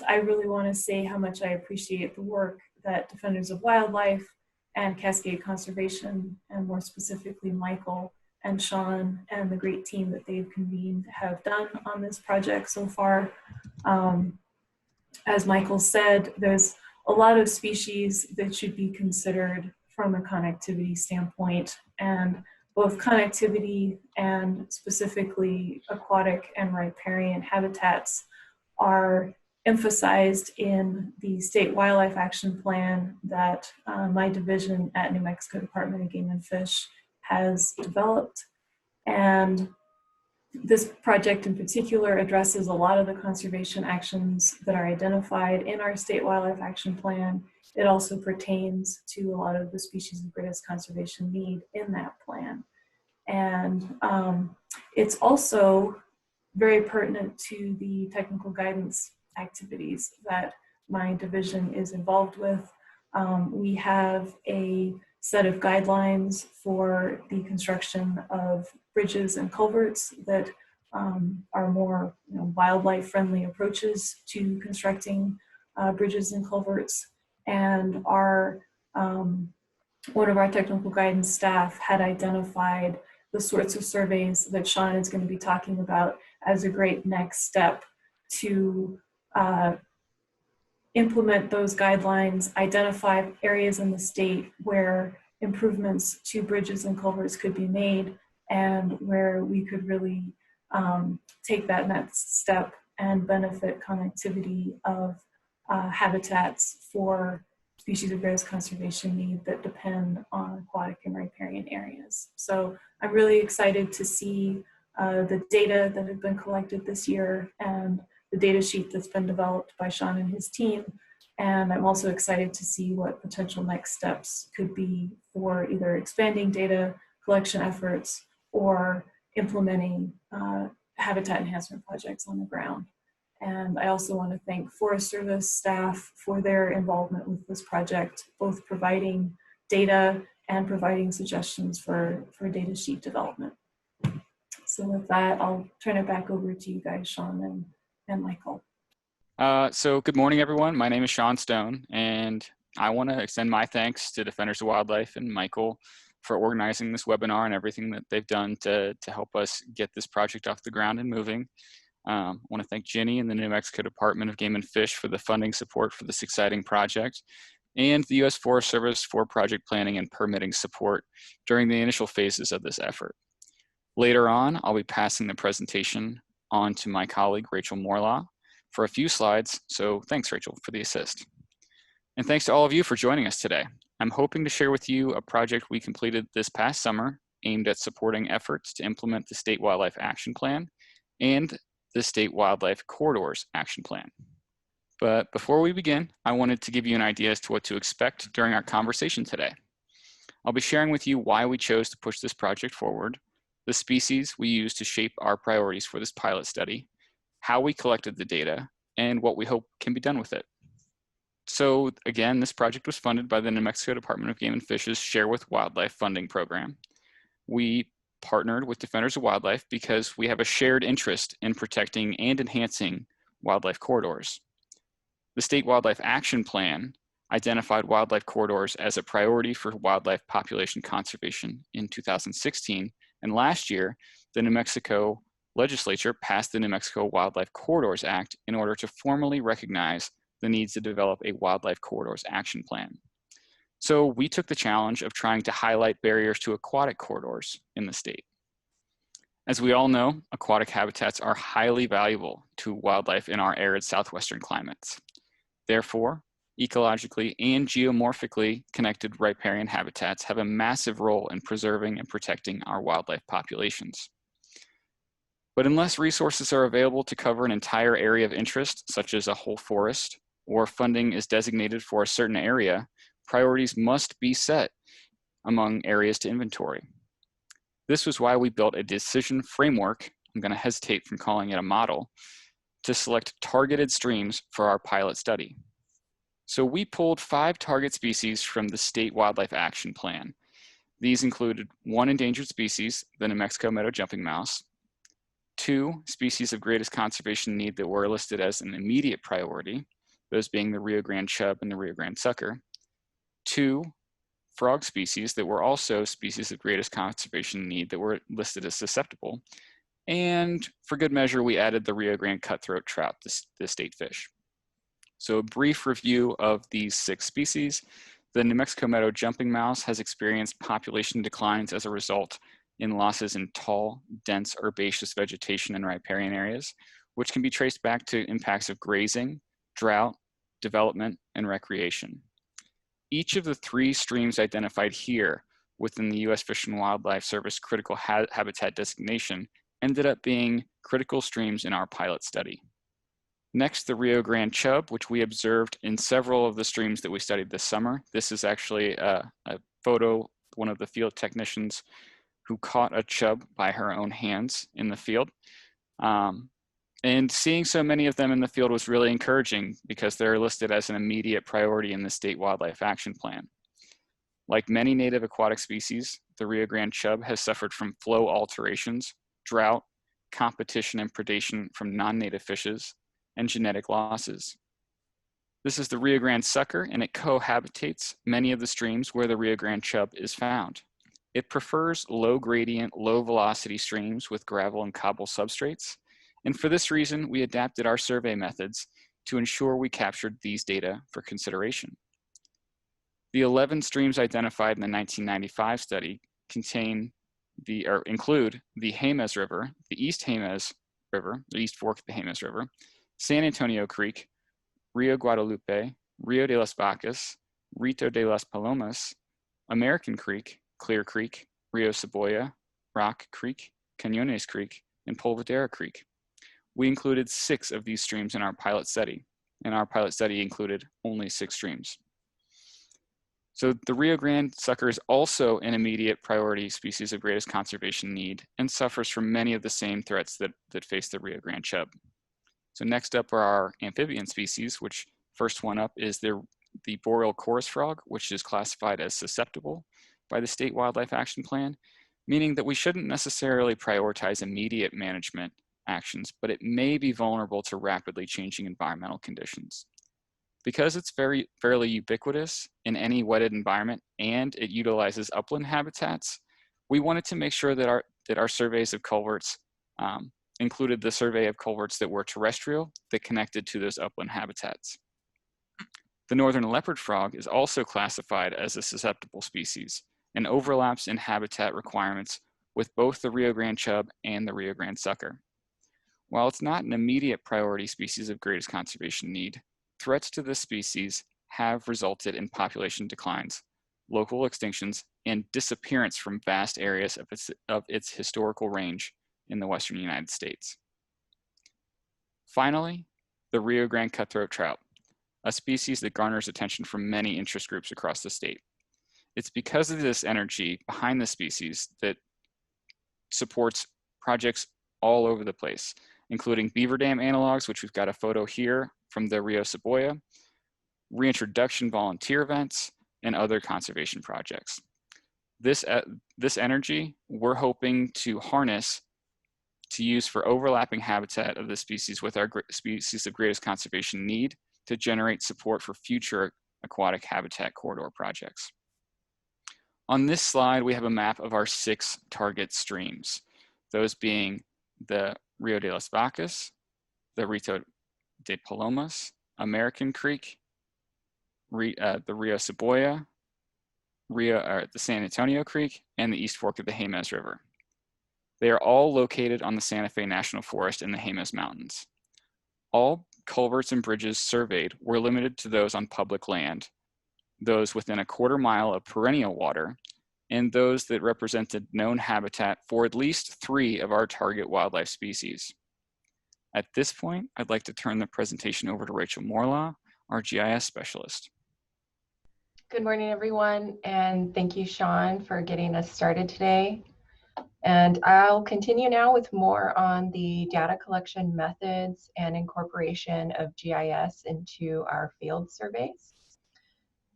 I really want to say how much I appreciate the work that Defenders of Wildlife and Cascade Conservation, and more specifically Michael and Sean and the great team that they've convened have done on this project so far. As Michael said, there's a lot of species that should be considered from a connectivity standpoint, and both connectivity and specifically aquatic and riparian habitats are emphasized in the State Wildlife Action Plan that my division at New Mexico Department of Game and Fish has developed. And this project in particular addresses a lot of the conservation actions that are identified in our State Wildlife Action Plan. It also pertains to a lot of the species of greatest conservation need in that plan. And it's also very pertinent to the technical guidance activities that my division is involved with. We have a set of guidelines for the construction of bridges and culverts that are more wildlife-friendly approaches to constructing bridges and culverts. And one of our technical guidance staff had identified the sorts of surveys that Sean is going to be talking about as a great next step to implement those guidelines, identify areas in the state where improvements to bridges and culverts could be made, and where we could really take that next step and benefit connectivity of habitats for species of greatest conservation need that depend on aquatic and riparian areas. So I'm really excited to see the data that have been collected this year and the data sheet that's been developed by Sean and his team. And I'm also excited to see what potential next steps could be for either expanding data collection efforts or implementing habitat enhancement projects on the ground. And I also want to thank Forest Service staff for their involvement with this project, both providing data and providing suggestions for data sheet development. So with that, I'll turn it back over to you guys, Sean and Michael. So good morning, everyone. My name is Sean Stone, and I want to extend my thanks to Defenders of Wildlife and Michael for organizing this webinar and everything that they've done to help us get this project off the ground and moving. I want to thank Ginny and the New Mexico Department of Game and Fish for the funding support for this exciting project, and the U.S. Forest Service for project planning and permitting support during the initial phases of this effort. Later on, I'll be passing the presentation on to my colleague, Rachel Morlaw, for a few slides, so thanks, Rachel, for the assist. And thanks to all of you for joining us today. I'm hoping to share with you a project we completed this past summer aimed at supporting efforts to implement the State Wildlife Action Plan and the State Wildlife Corridors Action Plan. But before we begin, I wanted to give you an idea as to what to expect during our conversation today. I'll be sharing with you why we chose to push this project forward, the species we used to shape our priorities for this pilot study, how we collected the data, and what we hope can be done with it. So again, this project was funded by the New Mexico Department of Game and Fish's Share with Wildlife funding program. We partnered with Defenders of Wildlife because we have a shared interest in protecting and enhancing wildlife corridors. The State Wildlife Action Plan identified wildlife corridors as a priority for wildlife population conservation in 2016, and last year, the New Mexico legislature passed the New Mexico Wildlife Corridors Act in order to formally recognize the needs to develop a Wildlife Corridors Action Plan. So we took the challenge of trying to highlight barriers to aquatic corridors in the state. As we all know, aquatic habitats are highly valuable to wildlife in our arid southwestern climates. Therefore, ecologically and geomorphically connected riparian habitats have a massive role in preserving and protecting our wildlife populations. But unless resources are available to cover an entire area of interest, such as a whole forest, or funding is designated for a certain area, priorities must be set among areas to inventory. This was why we built a decision framework, I'm going to hesitate from calling it a model, to select targeted streams for our pilot study. So we pulled 5 target species from the State Wildlife Action Plan. These included 1 endangered species, the New Mexico meadow jumping mouse, 2 species of greatest conservation need that were listed as an immediate priority, those being the Rio Grande chub and the Rio Grande sucker. 2 frog species that were also species of greatest conservation need that were listed as susceptible. And for good measure, we added the Rio Grande cutthroat trout, the state fish. So a brief review of these 6 species. The New Mexico meadow jumping mouse has experienced population declines as a result in losses in tall, dense herbaceous vegetation in riparian areas, which can be traced back to impacts of grazing, drought, development, and recreation. Each of the 3 streams identified here within the U.S. Fish and Wildlife Service critical habitat designation ended up being critical streams in our pilot study. Next, the Rio Grande chub, which we observed in several of the streams that we studied this summer. This is actually a photo, one of the field technicians who caught a chub by her own hands in the field. And seeing so many of them in the field was really encouraging because they're listed as an immediate priority in the State Wildlife Action Plan. Like many native aquatic species, the Rio Grande chub has suffered from flow alterations, drought, competition and predation from non-native fishes, and genetic losses. This is the Rio Grande sucker, and it cohabitates many of the streams where the Rio Grande chub is found. It prefers low gradient, low velocity streams with gravel and cobble substrates. And for this reason, we adapted our survey methods to ensure we captured these data for consideration. The 11 streams identified in the 1995 study include the Jemez River, the East Jemez River, the East Fork of the Jemez River, San Antonio Creek, Rio Guadalupe, Rio de las Vacas, Rito de las Palomas, American Creek, Clear Creek, Rio Cebolla, Rock Creek, Cañones Creek, and Polvadera Creek. We included 6 of these streams in our pilot study, and our pilot study included only 6 streams. So the Rio Grande sucker is also an immediate priority species of greatest conservation need and suffers from many of the same threats that face the Rio Grande chub. So next up are our amphibian species, which first one up is the boreal chorus frog, which is classified as susceptible by the State Wildlife Action Plan, meaning that we shouldn't necessarily prioritize immediate management actions, but it may be vulnerable to rapidly changing environmental conditions. Because it's fairly ubiquitous in any wetted environment and it utilizes upland habitats, we wanted to make sure that our surveys of culverts included the survey of culverts that were terrestrial that connected to those upland habitats. The northern leopard frog is also classified as a susceptible species and overlaps in habitat requirements with both the Rio Grande chub and the Rio Grande sucker. While it's not an immediate priority species of greatest conservation need, threats to this species have resulted in population declines, local extinctions, and disappearance from vast areas of its historical range in the western United States. Finally, the Rio Grande cutthroat trout, a species that garners attention from many interest groups across the state. It's because of this energy behind the species that supports projects all over the place, including beaver dam analogs, which we've got a photo here from the Rio Cebolla, reintroduction volunteer events, and other conservation projects. This energy we're hoping to harness to use for overlapping habitat of the species with our species of greatest conservation need to generate support for future aquatic habitat corridor projects. On this slide, we have a map of our 6 target streams, those being the Rio de las Vacas, the Rito de Palomas, American Creek, the Rio Cebolla, the San Antonio Creek, and the East Fork of the Jemez River. They are all located on the Santa Fe National Forest in the Jemez Mountains. All culverts and bridges surveyed were limited to those on public land, those within a quarter mile of perennial water, and those that represented known habitat for at least 3 of our target wildlife species. At this point, I'd like to turn the presentation over to Rachel Morlaw, our GIS specialist. Good morning, everyone, and thank you, Sean, for getting us started today. And I'll continue now with more on the data collection methods and incorporation of GIS into our field surveys.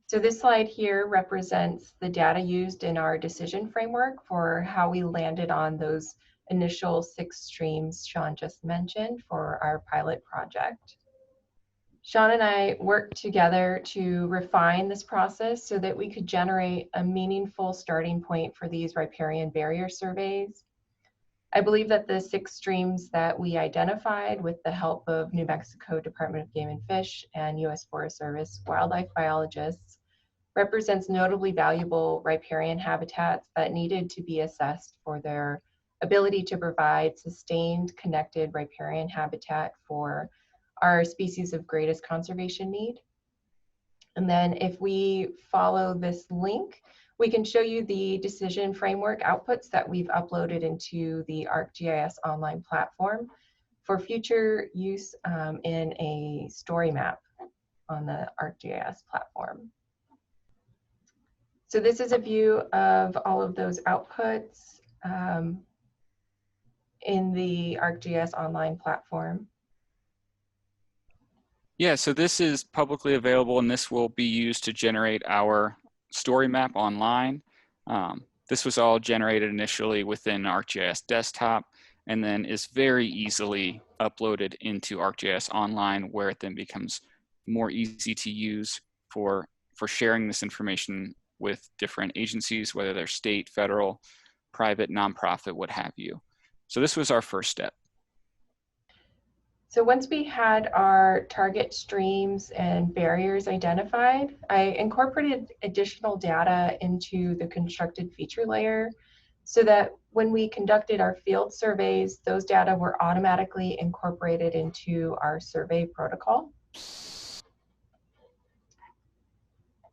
So this slide here represents the data used in our decision framework for how we landed on those initial 6 streams Sean just mentioned for our pilot project. Sean and I worked together to refine this process so that we could generate a meaningful starting point for these riparian barrier surveys. I believe that the 6 streams that we identified with the help of New Mexico Department of Game and Fish and U.S. Forest Service wildlife biologists represents notably valuable riparian habitats that needed to be assessed for their ability to provide sustained connected riparian habitat for our species of greatest conservation need. And then if we follow this link, we can show you the decision framework outputs that we've uploaded into the ArcGIS online platform for future use in a story map on the ArcGIS platform. So this is a view of all of those outputs in the ArcGIS online platform. Yeah, so this is publicly available, and this will be used to generate our story map online. This was all generated initially within ArcGIS Desktop, and then is very easily uploaded into ArcGIS Online, where it then becomes more easy to use for sharing this information with different agencies, whether they're state, federal, private, nonprofit, what have you. So this was our first step. So once we had our target streams and barriers identified, I incorporated additional data into the constructed feature layer so that when we conducted our field surveys, those data were automatically incorporated into our survey protocol.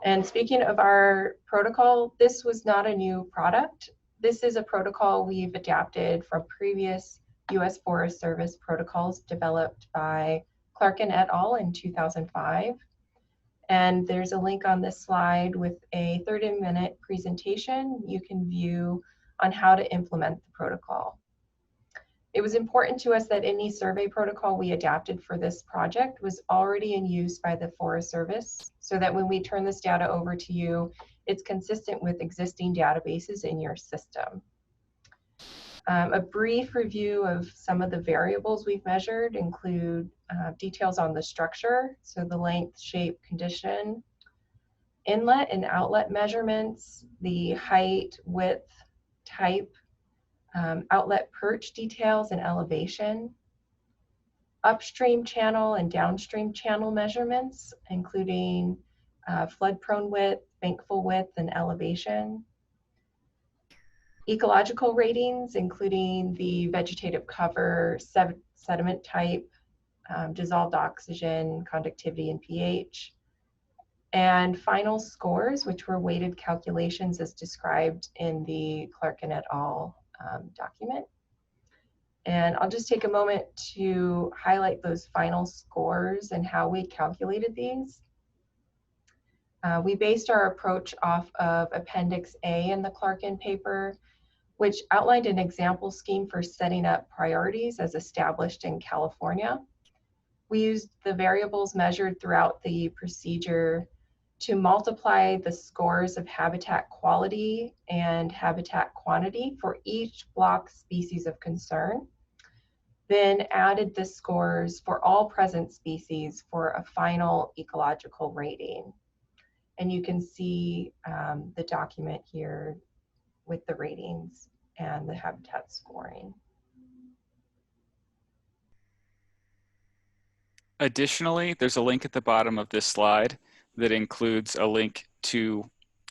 And speaking of our protocol, this was not a new product. This is a protocol we've adapted from previous U.S. Forest Service protocols developed by Clarkin et al. In 2005. And there's a link on this slide with a 30-minute presentation you can view on how to implement the protocol. It was important to us that any survey protocol we adapted for this project was already in use by the Forest Service, so that when we turn this data over to you, it's consistent with existing databases in your system. A brief review of some of the variables we've measured include details on the structure, so the length, shape, condition, inlet and outlet measurements, the height, width, type, outlet perch details and elevation, upstream channel and downstream channel measurements, including flood-prone width, bankful width, and elevation, ecological ratings, including the vegetative cover, sediment type, dissolved oxygen, conductivity, and pH, and final scores, which were weighted calculations as described in the Clarkin et al. Document. And I'll just take a moment to highlight those final scores and how we calculated these. We based our approach off of Appendix A in the Clarkin paper, which outlined an example scheme for setting up priorities as established in California. We used the variables measured throughout the procedure to multiply the scores of habitat quality and habitat quantity for each block species of concern, then added the scores for all present species for a final ecological rating. And you can see the document here with the ratings and the habitat scoring. Additionally, there's a link at the bottom of this slide that includes a link to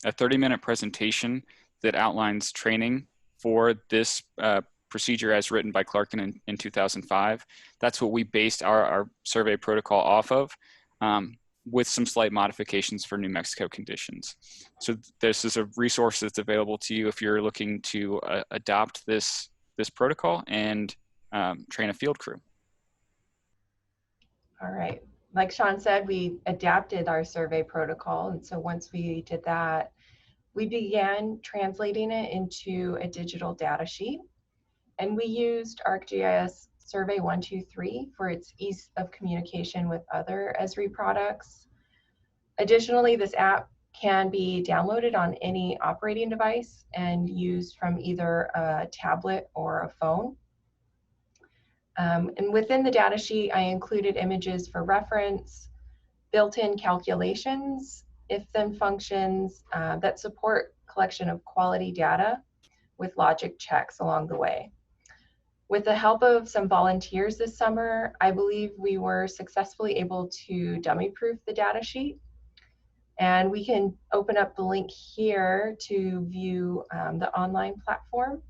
a 30-minute presentation that outlines training for this procedure as written by Clarkin in 2005. That's what we based our survey protocol off of, with some slight modifications for New Mexico conditions. So this is a resource that's available to you if you're looking to adopt this protocol and train a field crew. All right. Like Sean said, we adapted our survey protocol. And so once we did that, we began translating it into a digital data sheet. And we used ArcGIS Survey 123 for its ease of communication with other Esri products. Additionally, this app can be downloaded on any operating device and used from either a tablet or a phone. And within the data sheet, I included images for reference, built-in calculations, if-then functions that support collection of quality data with logic checks along the way. With the help of some volunteers this summer, I believe we were successfully able to dummy-proof the data sheet. And we can open up the link here to view the online platform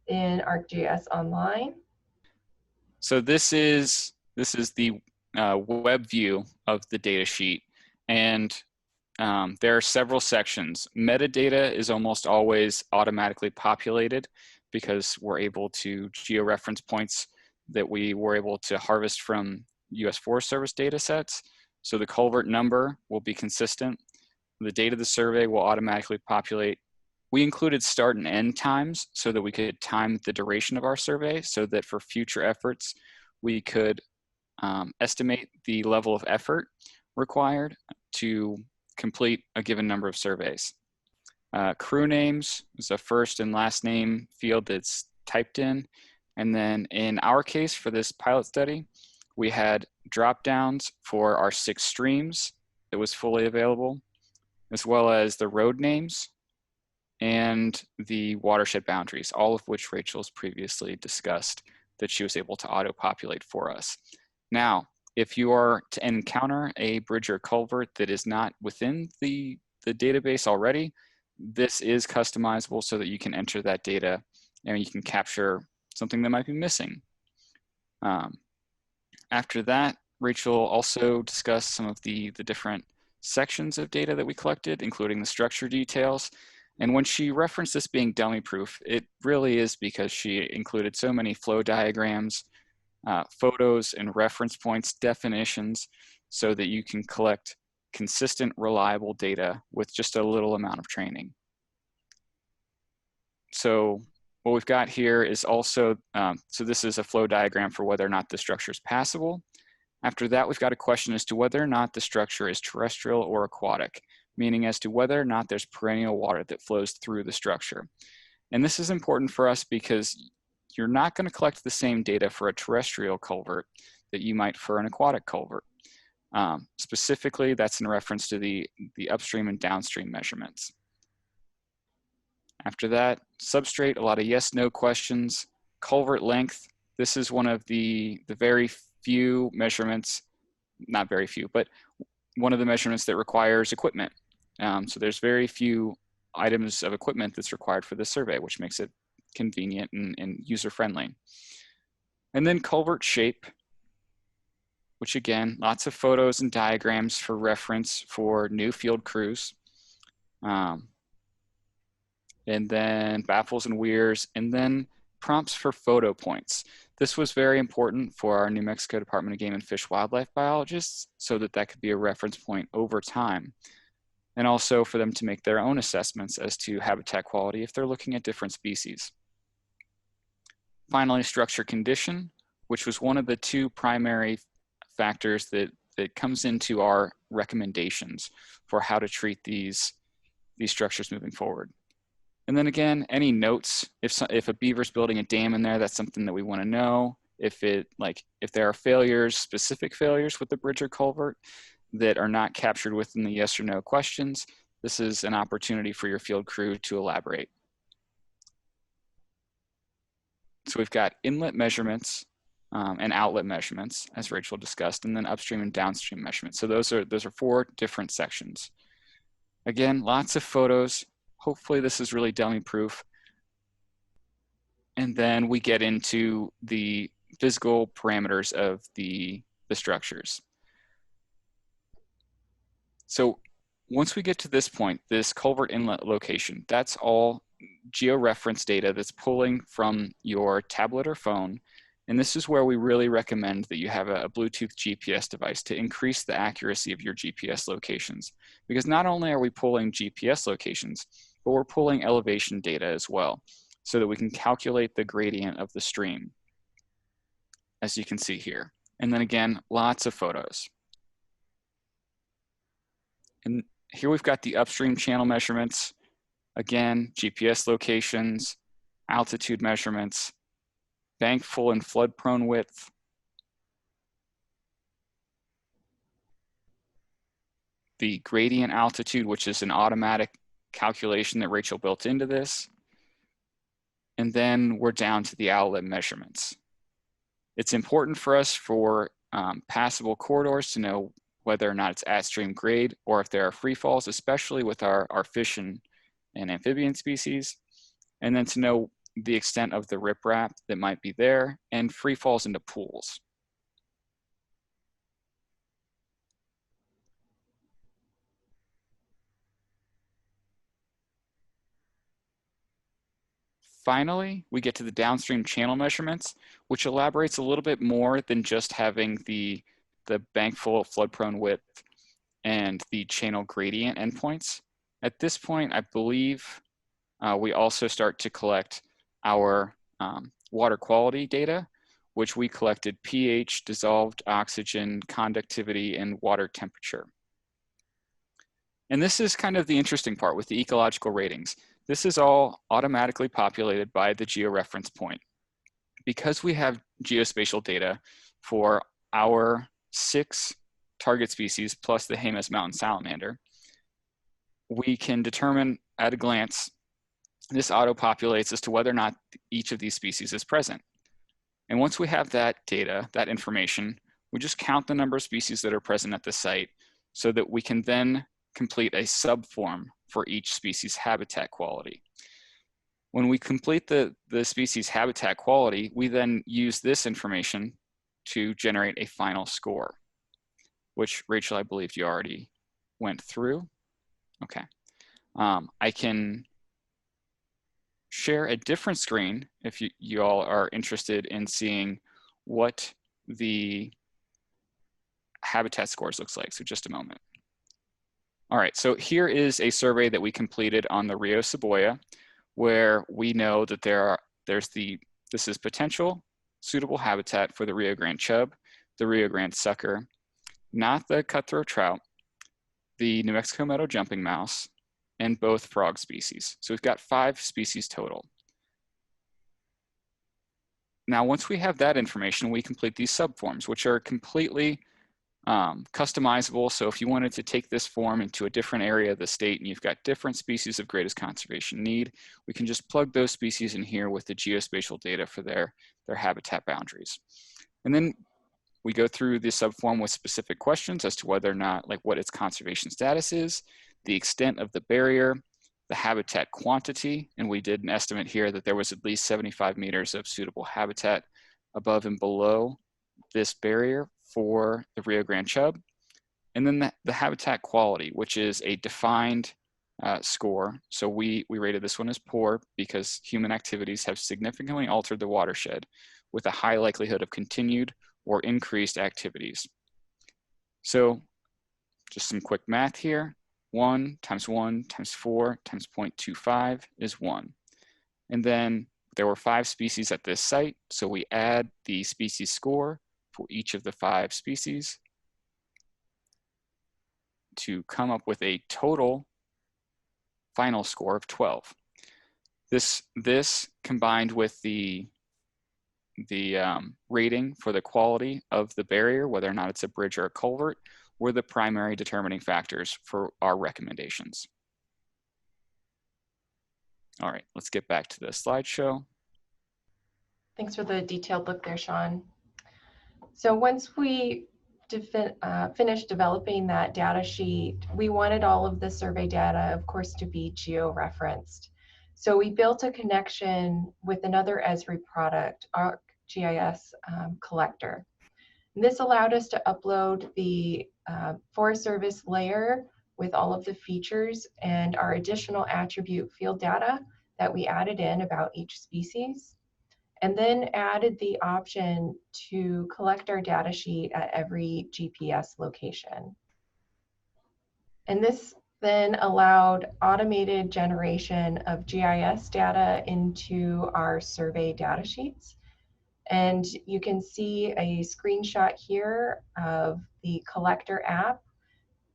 in ArcGIS Online. So this is the web view of the data sheet, and there are several sections. Metadata is almost always automatically populated because we're able to georeference points that we were able to harvest from U.S. Forest Service data sets. So the culvert number will be consistent. The date of the survey will automatically populate. We included start and end times so that we could time the duration of our survey so that for future efforts, we could estimate the level of effort required to complete a given number of surveys. Crew names is a first and last name field that's typed in. And then in our case for this pilot study, we had drop downs for our 6 streams that was fully available, as well as the road names and the watershed boundaries, all of which Rachel's previously discussed that she was able to auto-populate for us. Now, if you are to encounter a bridge or culvert that is not within the database already, this is customizable so that you can enter that data and you can capture something that might be missing. After that, Rachel also discussed some of the different sections of data that we collected, including the structure details. And when she referenced this being dummy proof, it really is because she included so many flow diagrams, photos and reference points, definitions, so that you can collect consistent, reliable data with just a little amount of training. So what we've got here is also, so this is a flow diagram for whether or not the structure is passable. After that, we've got a question as to whether or not the structure is terrestrial or aquatic, meaning as to whether or not there's perennial water that flows through the structure. And this is important for us because you're not going to collect the same data for a terrestrial culvert that you might for an aquatic culvert. Specifically, that's in reference to the upstream and downstream measurements. After that, substrate, a lot of yes, no questions. Culvert length, this is one of the very few measurements, not very few, but one of the measurements that requires equipment. So there's very few items of equipment that's required for this survey, which makes it convenient and user-friendly. And then culvert shape, which again, lots of photos and diagrams for reference for new field crews. And then baffles and weirs, and then prompts for photo points. This was very important for our New Mexico Department of Game and Fish wildlife biologists so that that could be a reference point over time. And also for them to make their own assessments as to habitat quality if they're looking at different species. Finally, structure condition, which was one of the 2 primary factors that comes into our recommendations for how to treat these structures moving forward. And then again, any notes, if a beaver's building a dam in there, that's something that we want to know. If there are failures, specific failures with the bridge or culvert that are not captured within the yes or no questions, this is an opportunity for your field crew to elaborate. So we've got inlet measurements and outlet measurements, as Rachel discussed, and then upstream and downstream measurements. So those are 4 different sections. Again, lots of photos. Hopefully this is really dummy proof. And then we get into the physical parameters of the structures. So once we get to this point, this culvert inlet location, that's all georeference data that's pulling from your tablet or phone. And this is where we really recommend that you have a Bluetooth GPS device to increase the accuracy of your GPS locations. Because not only are we pulling GPS locations, but we're pulling elevation data as well, so that we can calculate the gradient of the stream, as you can see here. And then again, lots of photos. And here we've got the upstream channel measurements. Again, GPS locations, altitude measurements, bank full and flood prone width, the gradient altitude, which is an automatic calculation that Rachel built into this. And then we're down to the outlet measurements. It's important for us for passable corridors to know whether or not it's at stream grade or if there are free falls, especially with our fish and amphibian species. And then to know the extent of the riprap that might be there and free falls into pools. Finally, we get to the downstream channel measurements, which elaborates a little bit more than just having the bank full flood prone width and the channel gradient endpoints. At this point, I believe we also start to collect our water quality data, which we collected pH, dissolved oxygen, conductivity, and water temperature. And this is kind of the interesting part with the ecological ratings. This is all automatically populated by the georeference point. Because we have geospatial data for our 6 target species plus the Jemez mountain salamander, we can determine at a glance, this auto-populates as to whether or not each of these species is present. And once we have that data, that information, we just count the number of species that are present at the site so that we can then complete a subform for each species habitat quality. When we complete the species habitat quality, we then use this information to generate a final score, which Rachel, I believe you already went through. Okay. I can share a different screen if you all are interested in seeing what the habitat scores looks like. So just a moment. All right, so here is a survey that we completed on the Rio Cebolla, where we know that this is potential suitable habitat for the Rio Grande chub, the Rio Grande sucker, not the cutthroat trout, the New Mexico meadow jumping mouse, and both frog species. So we've got 5 species total. Now, once we have that information, we complete these subforms, which are completely customizable. So if you wanted to take this form into a different area of the state and you've got different species of greatest conservation need, we can just plug those species in here with the geospatial data for their habitat boundaries. And then we go through the subform with specific questions as to whether or not, like what its conservation status is, the extent of the barrier, the habitat quantity, and we did an estimate here that there was at least 75 meters of suitable habitat above and below this barrier for the Rio Grande chub. And then the habitat quality, which is a defined score. So we rated this one as poor because human activities have significantly altered the watershed with a high likelihood of continued or increased activities. So just some quick math here. 1 times 4 times 0.25 is 1. And then there were 5 species at this site, so we add the species score for each of the 5 species to come up with a total final score of 12. This combined with the rating for the quality of the barrier, whether or not it's a bridge or a culvert, were the primary determining factors for our recommendations. All right, let's get back to the slideshow. Thanks for the detailed look there, Sean. So once we finished developing that data sheet, we wanted all of the survey data, of course, to be geo-referenced. So we built a connection with another Esri product, ArcGIS collector. And this allowed us to upload the Forest Service layer with all of the features and our additional attribute field data that we added in about each species, and then added the option to collect our data sheet at every GPS location. And this then allowed automated generation of GIS data into our survey data sheets. And you can see a screenshot here of the collector app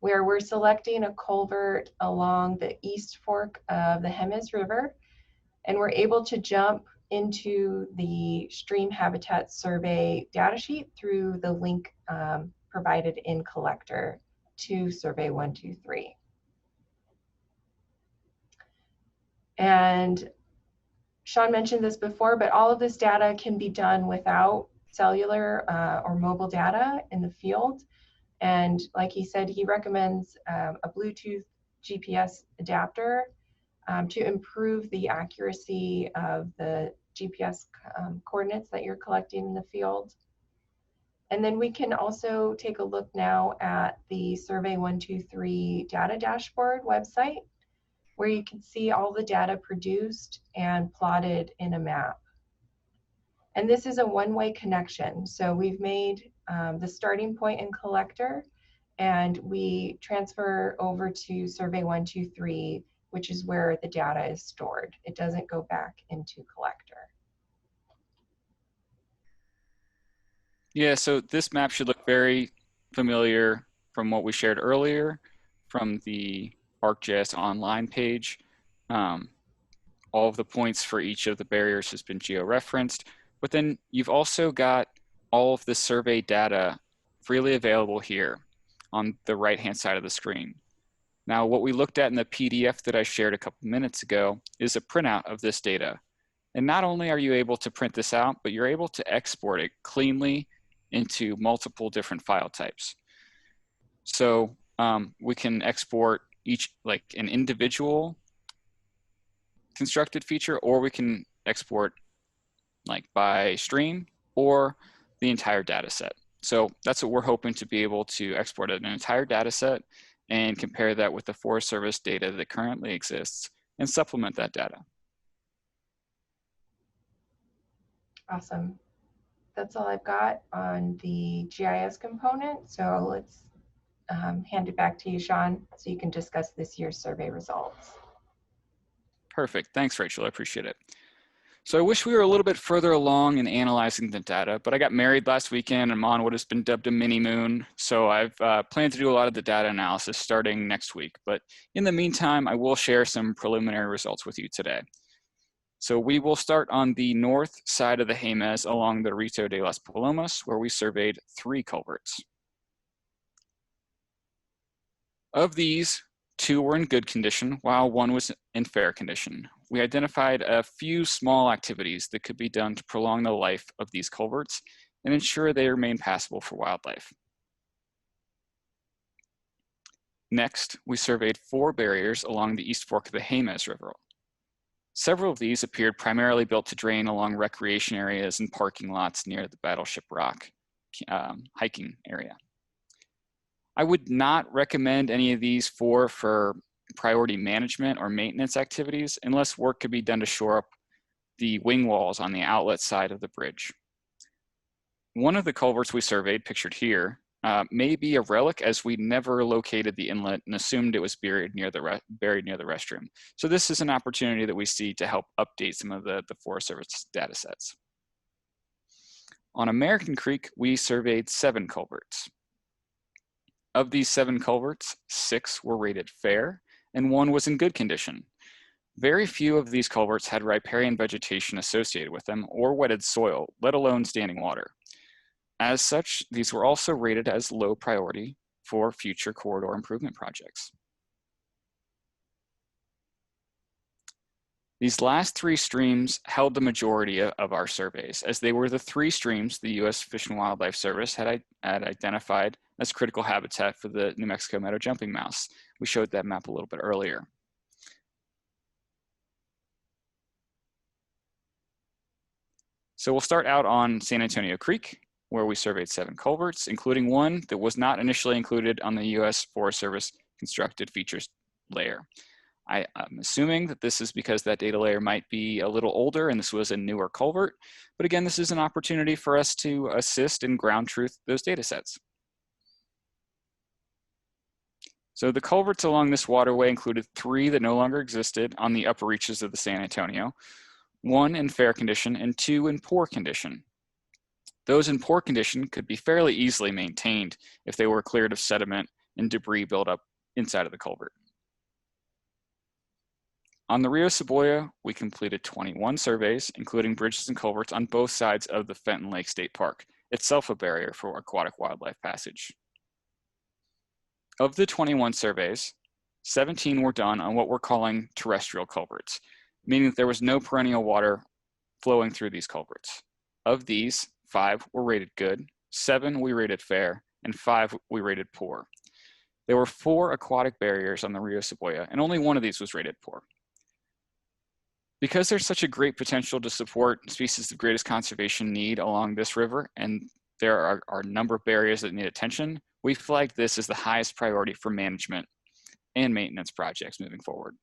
where we're selecting a culvert along the east fork of the Jemez River, and we're able to jump into the stream habitat survey datasheet through the link provided in collector to survey 123. And Sean mentioned this before, but all of this data can be done without cellular or mobile data in the field. And like he said, he recommends a Bluetooth GPS adapter to improve the accuracy of the GPS coordinates that you're collecting in the field. And then we can also take a look now at the Survey 123 data dashboard website, where you can see all the data produced and plotted in a map. And this is a one-way connection. So we've made the starting point in collector, and we transfer over to Survey 123, which is where the data is stored. It doesn't go back into collector. Yeah, so this map should look very familiar from what we shared earlier from the ArcGIS online page. All of the points for each of the barriers has been geo-referenced, but then you've also got all of the survey data freely available here on the right-hand side of the screen. Now, what we looked at in the PDF that I shared a couple minutes ago is a printout of this data. And not only are you able to print this out, but you're able to export it cleanly into multiple different file types. So we can export each, like an individual constructed feature, or we can export like by stream or the entire data set. So that's what we're hoping to be able to export an entire data set and compare that with the Forest Service data that currently exists and supplement that data. Awesome. That's all I've got on the GIS component. So let's hand it back to you, Sean, so you can discuss this year's survey results. Perfect. Thanks, Rachel. I appreciate it. So I wish we were a little bit further along in analyzing the data, but I got married last weekend and I'm on what has been dubbed a mini moon. So I've planned to do a lot of the data analysis starting next week. But in the meantime, I will share some preliminary results with you today. So we will start on the north side of the Jemez along the Rito de las Palomas, where we surveyed 3 culverts. Of these, 2 were in good condition, while 1 was in fair condition. We identified a few small activities that could be done to prolong the life of these culverts and ensure they remain passable for wildlife. Next, we surveyed 4 barriers along the east fork of the Jemez River. Several of these appeared primarily built to drain along recreation areas and parking lots near the Battleship Rock hiking area. I would not recommend any of these for priority management or maintenance activities unless work could be done to shore up the wing walls on the outlet side of the bridge. One of the culverts we surveyed, pictured here, may be a relic, as we never located the inlet and assumed it was buried near the restroom. So this is an opportunity that we see to help update some of the Forest Service data sets. On American Creek, we surveyed 7 culverts. Of these 7 culverts, 6 were rated fair and 1 was in good condition. Very few of these culverts had riparian vegetation associated with them or wetted soil, let alone standing water. As such, these were also rated as low priority for future corridor improvement projects. These last 3 streams held the majority of our surveys, as they were the 3 streams the U.S. Fish and Wildlife Service had identified as critical habitat for the New Mexico meadow jumping mouse. We showed that map a little bit earlier. So we'll start out on San Antonio Creek, where we surveyed 7 culverts, including 1 that was not initially included on the U.S. Forest Service constructed features layer. I'm assuming that this is because that data layer might be a little older and this was a newer culvert, but again, this is an opportunity for us to assist and ground truth those data sets. So the culverts along this waterway included 3 that no longer existed on the upper reaches of the San Antonio, 1 in fair condition and 2 in poor condition. Those in poor condition could be fairly easily maintained if they were cleared of sediment and debris buildup inside of the culvert. On the Rio Cebolla, we completed 21 surveys, including bridges and culverts on both sides of the Fenton Lake State Park, itself a barrier for aquatic wildlife passage. Of the 21 surveys, 17 were done on what we're calling terrestrial culverts, meaning that there was no perennial water flowing through these culverts. Of these, 5 were rated good, 7 we rated fair, and 5 we rated poor. There were 4 aquatic barriers on the Rio Cebolla, and only one of these was rated poor. Because there's such a great potential to support species of greatest conservation need along this river, and there are a number of barriers that need attention, we flagged this as the highest priority for management and maintenance projects moving forward.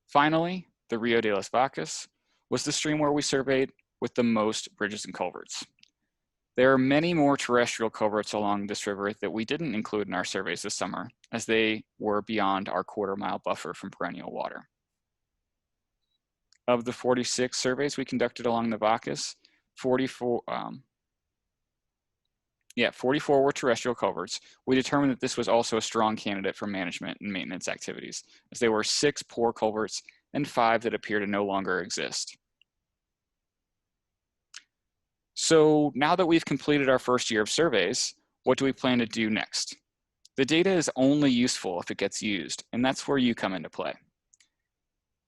Finally, the Rio de las Vacas was the stream where we surveyed with the most bridges and culverts. There are many more terrestrial culverts along this river that we didn't include in our surveys this summer, as they were beyond our quarter-mile buffer from perennial water. Of the 46 surveys we conducted along the Vacas, 44 were terrestrial culverts. We determined that this was also a strong candidate for management and maintenance activities, as there were 6 poor culverts and 5 that appear to no longer exist. So now that we've completed our first year of surveys, what do we plan to do next? The data is only useful if it gets used, and that's where you come into play.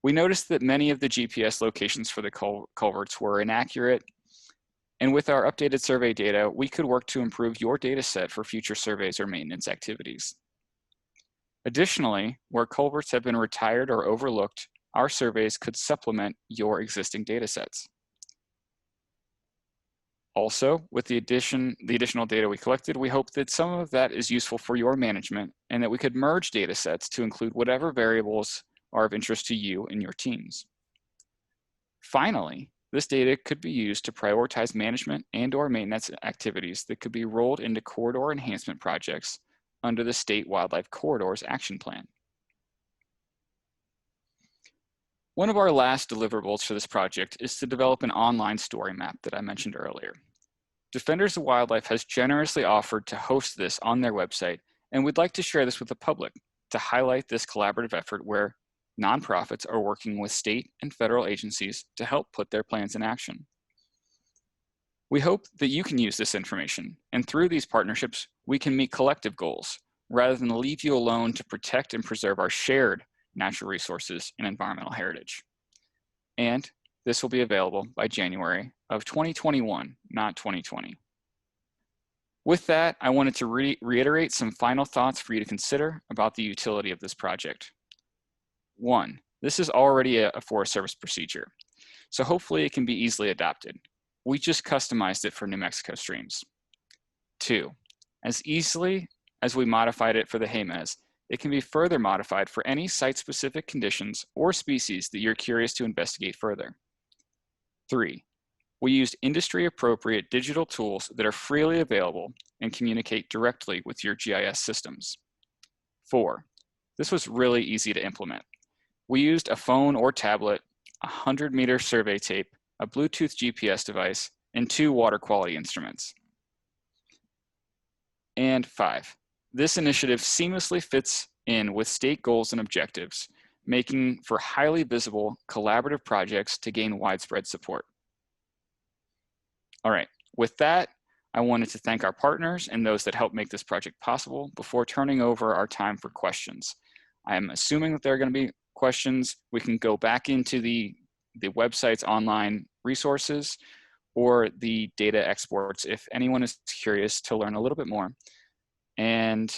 We noticed that many of the GPS locations for the culverts were inaccurate, and with our updated survey data, we could work to improve your data set for future surveys or maintenance activities. Additionally, where culverts have been retired or overlooked, our surveys could supplement your existing data sets. Also, with the additional data we collected, we hope that some of that is useful for your management and that we could merge data sets to include whatever variables are of interest to you and your teams. Finally, this data could be used to prioritize management and/or maintenance activities that could be rolled into corridor enhancement projects under the State Wildlife Corridors Action Plan. One of our last deliverables for this project is to develop an online story map that I mentioned earlier. Defenders of Wildlife has generously offered to host this on their website, and we'd like to share this with the public to highlight this collaborative effort where nonprofits are working with state and federal agencies to help put their plans in action. We hope that you can use this information, and through these partnerships, we can meet collective goals rather than leave you alone to protect and preserve our shared natural resources and environmental heritage. And this will be available by January of 2021, not 2020. With that, I wanted to reiterate some final thoughts for you to consider about the utility of this project. 1, this is already a Forest Service procedure, so hopefully it can be easily adopted. We just customized it for New Mexico streams. 2, as easily as we modified it for the Jemez, it can be further modified for any site-specific conditions or species that you're curious to investigate further. 3, we used industry-appropriate digital tools that are freely available and communicate directly with your GIS systems. 4, this was really easy to implement. We used a phone or tablet, a 100-meter survey tape, a Bluetooth GPS device, and 2 water quality instruments. And 5, this initiative seamlessly fits in with state goals and objectives, making for highly visible, collaborative projects to gain widespread support. All right, with that, I wanted to thank our partners and those that helped make this project possible before turning over our time for questions. I'm assuming that there are going to be questions. We can go back into the website's online resources or the data exports if anyone is curious to learn a little bit more. And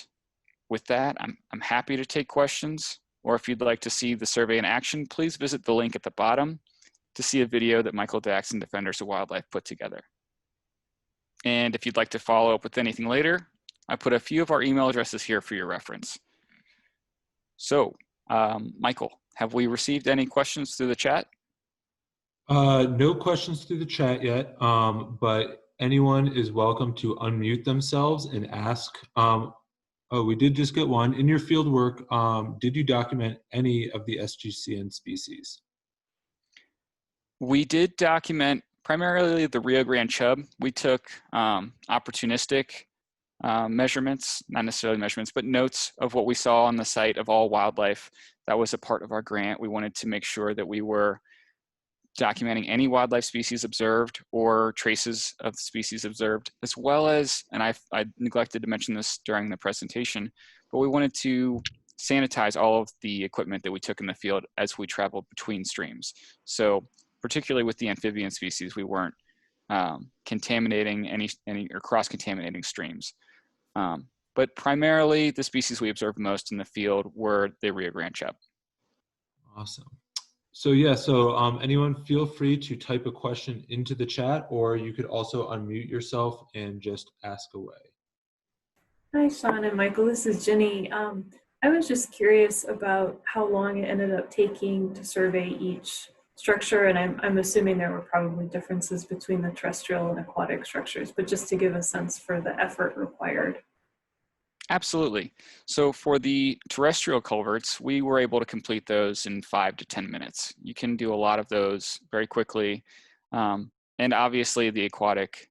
with that, I'm happy to take questions, or if you'd like to see the survey in action, please visit the link at the bottom to see a video that Michael Dax and Defenders of Wildlife put together. And if you'd like to follow up with anything later, I put a few of our email addresses here for your reference. So, Michael, have we received any questions through the chat? No questions through the chat yet, but anyone is welcome to unmute themselves and ask. Oh, we did just get one. In your field work, did you document any of the SGCN species? We did document primarily the Rio Grande chub. We took opportunistic measurements, not necessarily measurements, but notes of what we saw on the site of all wildlife. That was a part of our grant. We wanted to make sure that we were documenting any wildlife species observed or traces of the species observed, as well as, and I neglected to mention this during the presentation, but we wanted to sanitize all of the equipment that we took in the field as we traveled between streams. So particularly with the amphibian species, we weren't contaminating any or cross-contaminating streams. But primarily the species we observed most in the field were the Rio Grande chub. Awesome. So yeah, so anyone feel free to type a question into the chat, or you could also unmute yourself and just ask away. Hi, Sean and Michael. This is Jenny. I was just curious about how long it ended up taking to survey each structure, and I'm assuming there were probably differences between the terrestrial and aquatic structures, but just to give a sense for the effort required. Absolutely. So for the terrestrial culverts, we were able to complete those in 5 to 10 minutes. You can do a lot of those very quickly. And obviously the aquatic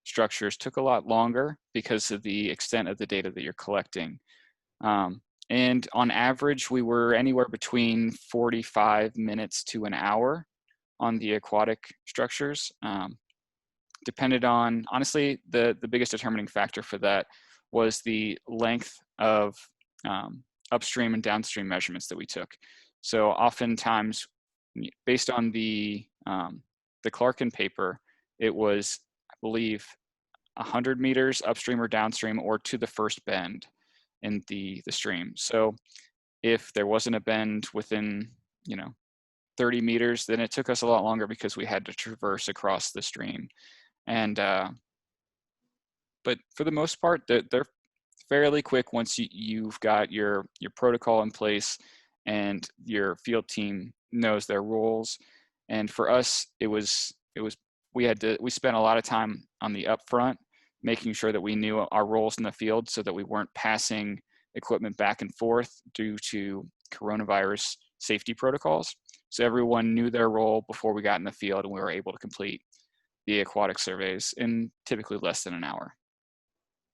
structures took a lot longer because of the extent of the data that you're collecting. And on average, we were anywhere between 45 minutes to an hour on the aquatic structures. Depended on, honestly, the biggest determining factor for that was the length of upstream and downstream measurements that we took. So oftentimes, based on the Clarkin paper, it was, I believe, 100 meters upstream or downstream or to the first bend in the stream. So if there wasn't a bend within, 30 meters, then it took us a lot longer because we had to traverse across the stream. And but for the most part, they're fairly quick once you've got your protocol in place and your field team knows their roles. And for us, we spent a lot of time on the upfront, making sure that we knew our roles in the field so that we weren't passing equipment back and forth due to coronavirus safety protocols. So everyone knew their role before we got in the field, and we were able to complete the aquatic surveys in typically less than an hour.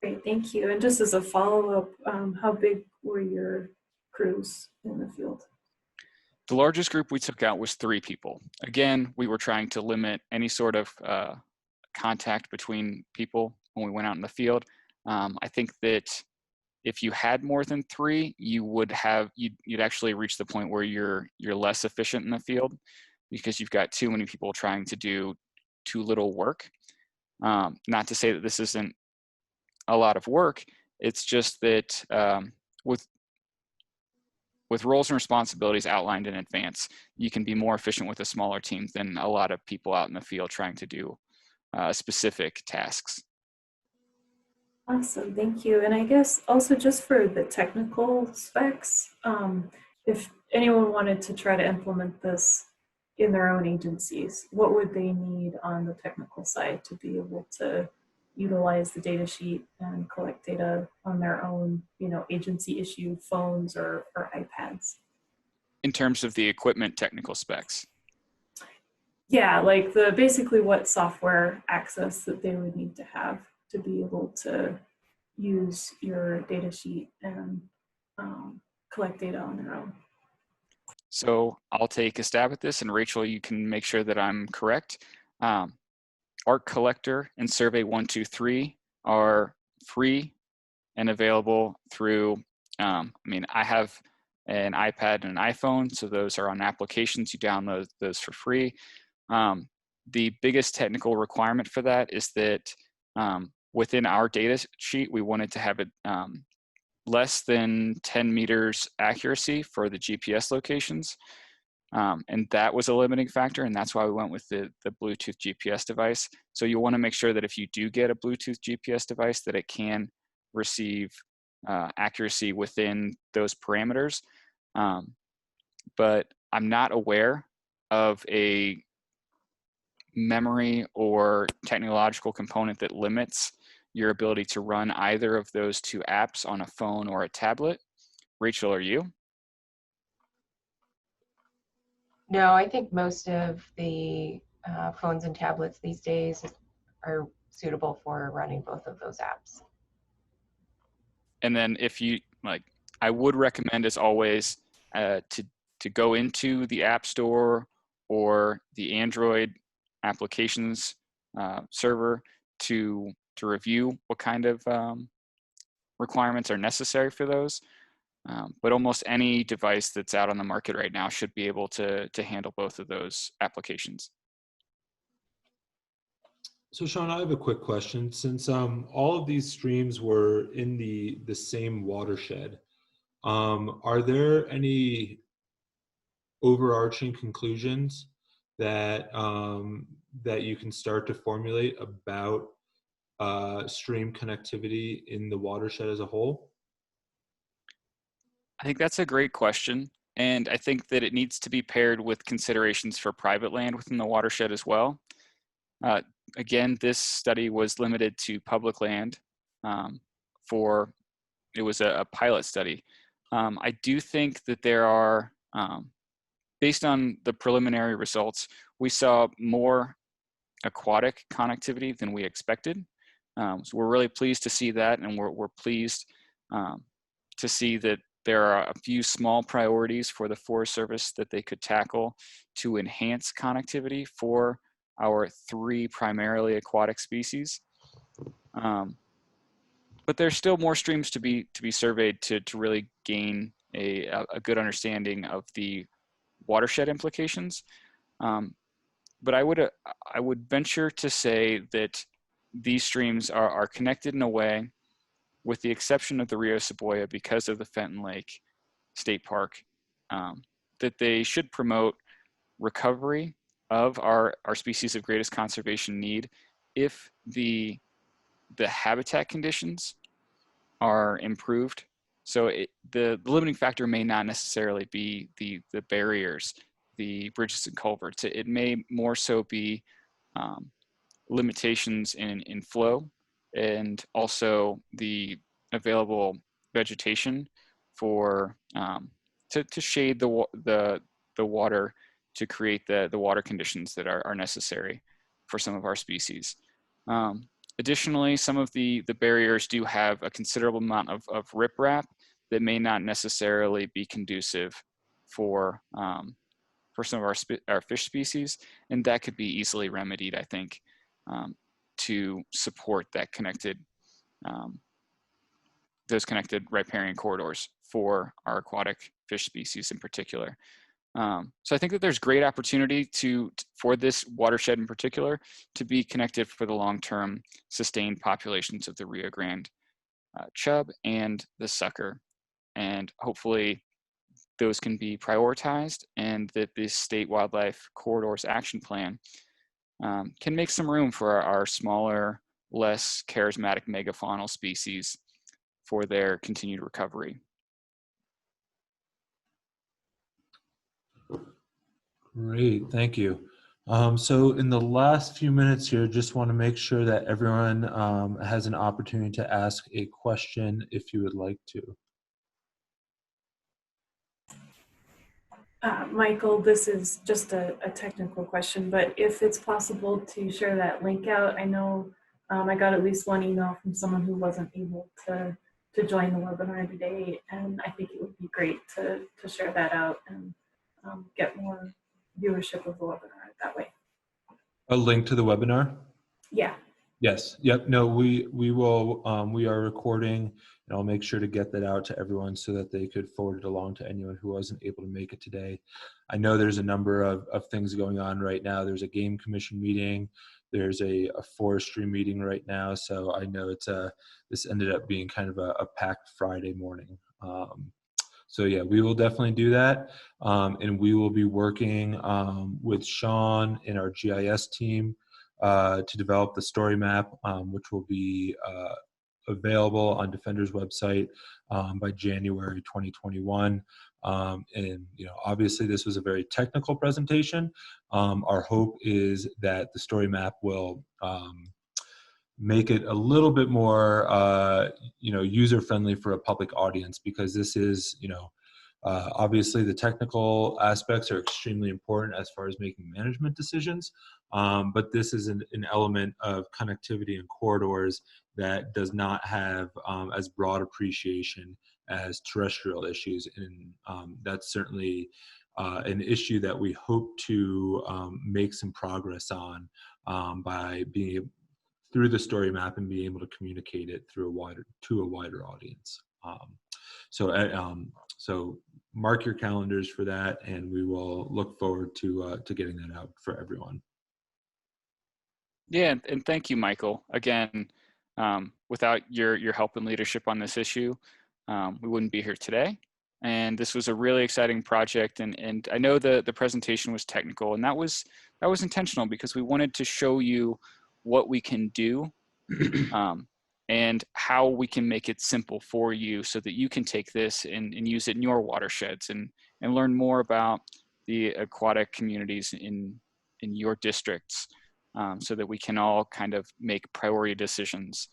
Great, thank you. And just as a follow-up, how big were your crews in the field? The largest group we took out was 3 people. Again, we were trying to limit any sort of contact between people when we went out in the field. I think that if you had more than 3, you'd actually reach the point where you're less efficient in the field because you've got too many people trying to do too little work. Not to say that this isn't a lot of work. It's just that with roles and responsibilities outlined in advance, you can be more efficient with a smaller team than a lot of people out in the field trying to do specific tasks. Awesome, thank you. And I guess also just for the technical specs, if anyone wanted to try to implement this in their own agencies, what would they need on the technical side to be able to utilize the data sheet and collect data on their own, agency issued phones or iPads? In terms of the equipment technical specs? Yeah, like basically what software access that they would need to have to be able to use your data sheet and collect data on their own. So I'll take a stab at this, and Rachel, you can make sure that I'm correct. ARC Collector and Survey 123 are free and available through, I have an iPad and an iPhone, so those are on applications. You download those for free. The biggest technical requirement for that is that within our data sheet, we wanted to have it less than 10 meters accuracy for the GPS locations. And that was a limiting factor, and that's why we went with the Bluetooth GPS device. So you want to make sure that if you do get a Bluetooth GPS device, that it can receive accuracy within those parameters. But I'm not aware of a memory or technological component that limits your ability to run either of those 2 apps on a phone or a tablet. Rachel, are you? No, I think most of the phones and tablets these days are suitable for running both of those apps. And then if you like, I would recommend as always to go into the App Store or the Android applications server to review what kind of requirements are necessary for those. But almost any device that's out on the market right now should be able to handle both of those applications. So Sean, I have a quick question. Since all of these streams were in the same watershed, are there any overarching conclusions that that you can start to formulate about stream connectivity in the watershed as a whole? I think that's a great question. And I think that it needs to be paired with considerations for private land within the watershed as well. Again, this study was limited to public land it was a pilot study. I do think that there are, based on the preliminary results, we saw more aquatic connectivity than we expected. So we're really pleased to see that, and we're pleased to see that there are a few small priorities for the Forest Service that they could tackle to enhance connectivity for our 3 primarily aquatic species. But there's still more streams to be surveyed to really gain a good understanding of the watershed implications. But I would venture to say that these streams are connected in a way, with the exception of the Rio Seboya because of the Fenton Lake State Park, that they should promote recovery of our species of greatest conservation need if the habitat conditions are improved. So the limiting factor may not necessarily be the barriers, the bridges and culverts. It may more so be limitations in flow, and also the available vegetation for to shade the water, to create the water conditions that are necessary for some of our species. Additionally, some of the barriers do have a considerable amount of riprap that may not necessarily be conducive for some of our fish species, and that could be easily remedied, I think, to support that those connected riparian corridors for our aquatic fish species in particular. So I think that there's great opportunity for this watershed in particular to be connected for the long-term sustained populations of the Rio Grande chub and the sucker. And hopefully those can be prioritized, and that this State Wildlife Corridors Action Plan can make some room for our smaller, less charismatic megafaunal species for their continued recovery. Great, thank you. So in the last few minutes here, just want to make sure that everyone has an opportunity to ask a question if you would like to. Michael, this is just a technical question, but if it's possible to share that link out, I know I got at least one email from someone who wasn't able to join the webinar today, and I think it would be great to share that out and get more viewership of the webinar that way. A link to the webinar? Yeah. Yes. Yep. No, we will. We are recording, and I'll make sure to get that out to everyone so that they could forward it along to anyone who wasn't able to make it today. I know there's a number of things going on right now. There's a game commission meeting. There's a forestry meeting right now. So I know this ended up being kind of a packed Friday morning. So yeah, we will definitely do that. And we will be working with Sean and our GIS team to develop the story map, which will be available on Defender's website by January 2021. And obviously this was a very technical presentation. Our hope is that the story map will make it a little bit more user friendly for a public audience, because this is Obviously, the technical aspects are extremely important as far as making management decisions, but this is an element of connectivity and corridors that does not have as broad appreciation as terrestrial issues, and that's certainly an issue that we hope to make some progress on by being through the story map and being able to communicate it through a wider audience. So mark your calendars for that, and we will look forward to getting that out for everyone. Yeah, and thank you, Michael. Again, without your help and leadership on this issue, we wouldn't be here today. And this was a really exciting project. And I know the presentation was technical, and that was intentional because we wanted to show you what we can do and how we can make it simple for you so that you can take this and use it in your watersheds and learn more about the aquatic communities in your districts, so that we can all kind of make priority decisions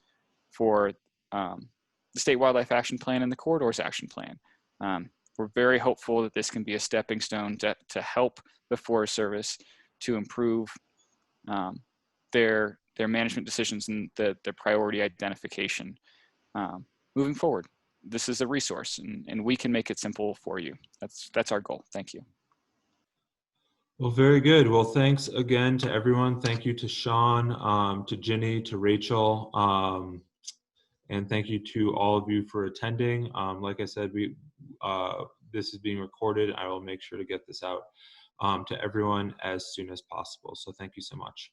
for the State Wildlife Action Plan and the Corridors Action Plan. We're very hopeful that this can be a stepping stone to help the Forest Service to improve their management decisions and their priority identification moving forward. This is a resource, and we can make it simple for you. That's our goal. Thank you. Well, very good. Well, thanks again to everyone. Thank you to Sean, to Ginny, to Rachel, and thank you to all of you for attending. Like I said, this is being recorded. I will make sure to get this out to everyone as soon as possible. So thank you so much.